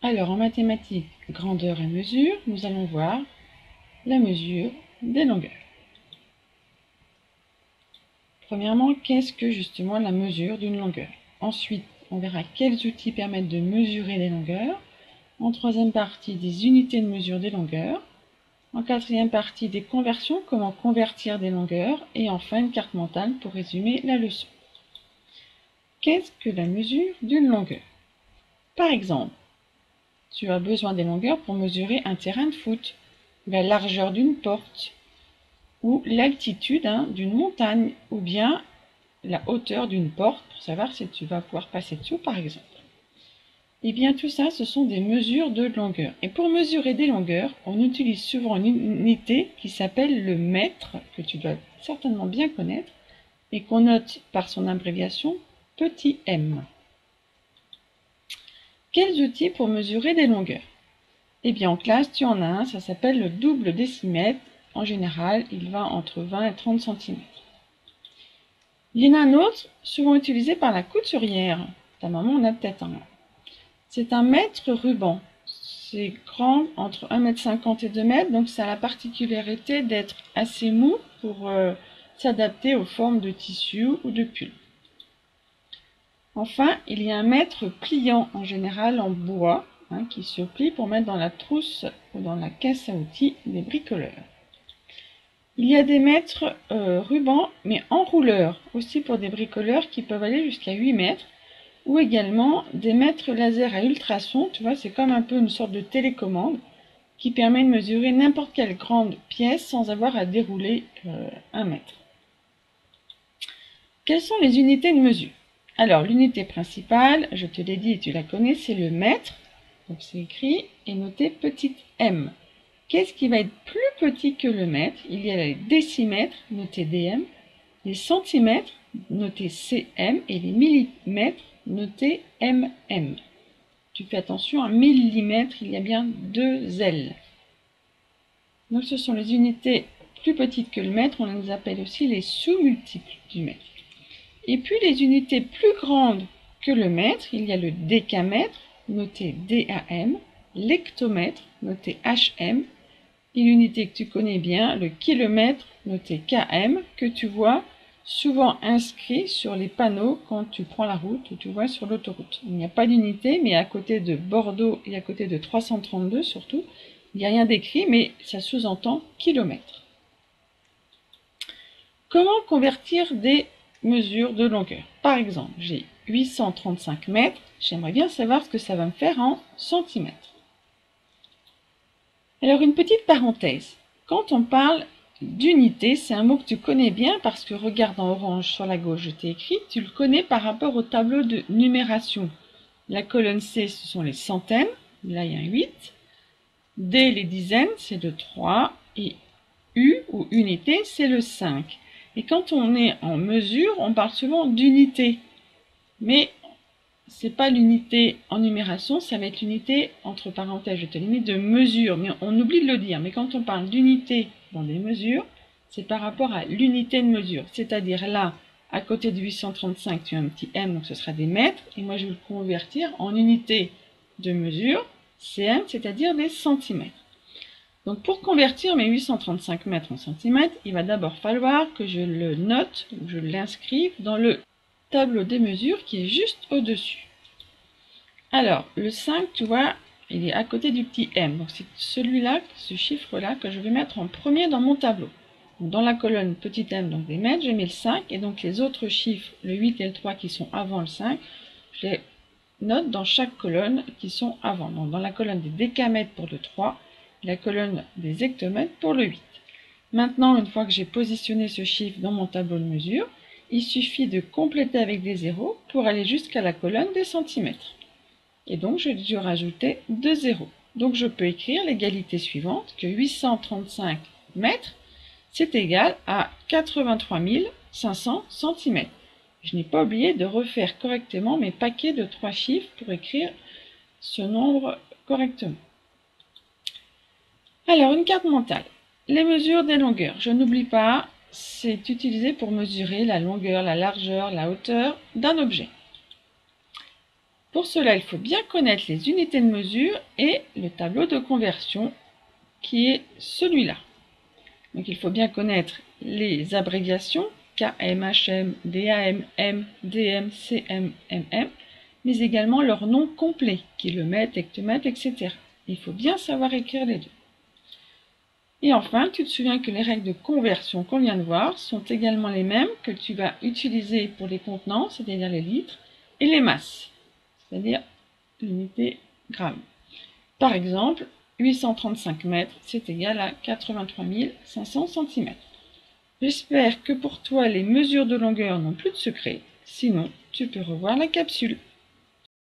Alors, en mathématiques, grandeur et mesure, nous allons voir la mesure des longueurs. Premièrement, qu'est-ce que justement la mesure d'une longueur? Ensuite, on verra quels outils permettent de mesurer les longueurs. En troisième partie, des unités de mesure des longueurs. En quatrième partie, des conversions, comment convertir des longueurs. Et enfin, une carte mentale pour résumer la leçon. Qu'est-ce que la mesure d'une longueur? Par exemple, tu as besoin des longueurs pour mesurer un terrain de foot, la largeur d'une porte, ou l'altitude d'une montagne, ou bien la hauteur d'une porte, pour savoir si tu vas pouvoir passer dessous par exemple. Et bien tout ça, ce sont des mesures de longueur. Et pour mesurer des longueurs, on utilise souvent une unité qui s'appelle le mètre, que tu dois certainement bien connaître, et qu'on note par son abréviation petit m. Quels outils pour mesurer des longueurs? Eh bien en classe, tu en as un, ça s'appelle le double décimètre. En général, il va entre 20 et 30 cm. Il y en a un autre, souvent utilisé par la couturière. Ta maman en a peut-être un. C'est un mètre ruban. C'est grand, entre 1,50 m et 2 m, donc ça a la particularité d'être assez mou pour s'adapter aux formes de tissu ou de pull. Enfin, il y a un mètre pliant, en général en bois, qui se plie pour mettre dans la trousse ou dans la caisse à outils des bricoleurs. Il y a des mètres rubans, mais enrouleurs, aussi pour des bricoleurs qui peuvent aller jusqu'à 8 mètres, ou également des mètres laser à ultrasons, tu vois, c'est comme un peu une sorte de télécommande qui permet de mesurer n'importe quelle grande pièce sans avoir à dérouler 1 mètre. Quelles sont les unités de mesure? Alors, l'unité principale, je te l'ai dit et tu la connais, c'est le mètre. Donc, c'est écrit et noté petit m. Qu'est-ce qui va être plus petit que le mètre? Il y a les décimètres, notés dm, les centimètres, notés cm, et les millimètres, notés mm. Tu fais attention, à millimètre, il y a bien 2 L. Donc, ce sont les unités plus petites que le mètre, on les appelle aussi les sous-multiples du mètre. Et puis les unités plus grandes que le mètre, il y a le décamètre, noté DAM, l'hectomètre, noté HM, et l'unité que tu connais bien, le kilomètre, noté KM, que tu vois souvent inscrit sur les panneaux quand tu prends la route ou tu vois sur l'autoroute. Il n'y a pas d'unité, mais à côté de Bordeaux et à côté de 332 surtout, il n'y a rien d'écrit, mais ça sous-entend kilomètre. Comment convertir des mesures de longueur? Par exemple, j'ai 835 mètres, j'aimerais bien savoir ce que ça va me faire en centimètres. Alors une petite parenthèse, quand on parle d'unité, c'est un mot que tu connais bien parce que regarde en orange sur la gauche, je t'ai écrit, tu le connais par rapport au tableau de numération. La colonne C, ce sont les centaines, là il y a un 8. D, les dizaines, c'est le 3. Et U, ou unité, c'est le 5. Et quand on est en mesure, on parle souvent d'unité. Mais ce n'est pas l'unité en numération, ça va être l'unité, entre parenthèses, je te l'ai mis, de mesure. Mais on oublie de le dire. Mais quand on parle d'unité dans des mesures, c'est par rapport à l'unité de mesure. C'est-à-dire là, à côté de 835, tu as un petit m, donc ce sera des mètres. Et moi, je vais le convertir en unité de mesure, cm, c'est-à-dire des centimètres. Donc pour convertir mes 835 mètres en centimètres, il va d'abord falloir que je le note, ou je l'inscrive dans le tableau des mesures qui est juste au-dessus. Alors, le 5, tu vois, il est à côté du petit m. Donc c'est celui-là, ce chiffre-là, que je vais mettre en premier dans mon tableau. Donc, dans la colonne petit m, donc des mètres, j'ai mis le 5, et donc les autres chiffres, le 8 et le 3 qui sont avant le 5, je les note dans chaque colonne qui sont avant. Donc dans la colonne des décamètres pour le 3, la colonne des hectomètres pour le 8. Maintenant, une fois que j'ai positionné ce chiffre dans mon tableau de mesure, il suffit de compléter avec des zéros pour aller jusqu'à la colonne des centimètres. Et donc, je vais rajouter 2 zéros. Donc, je peux écrire l'égalité suivante, que 835 mètres, c'est égal à 83 500 cm. Je n'ai pas oublié de refaire correctement mes paquets de 3 chiffres pour écrire ce nombre correctement. Alors, une carte mentale. Les mesures des longueurs. Je n'oublie pas, c'est utilisé pour mesurer la longueur, la largeur, la hauteur d'un objet. Pour cela, il faut bien connaître les unités de mesure et le tableau de conversion qui est celui-là. Donc il faut bien connaître les abréviations km, hm, DAM, M, DM, CM, MM, mais également leur nom complet, kilomètre, hectomètre, etc. Il faut bien savoir écrire les deux. Et enfin, tu te souviens que les règles de conversion qu'on vient de voir sont également les mêmes que tu vas utiliser pour les contenants, c'est-à-dire les litres, et les masses, c'est-à-dire l'unité gramme. Par exemple, 835 mètres, c'est égal à 83 500 cm. J'espère que pour toi, les mesures de longueur n'ont plus de secret. Sinon, tu peux revoir la capsule.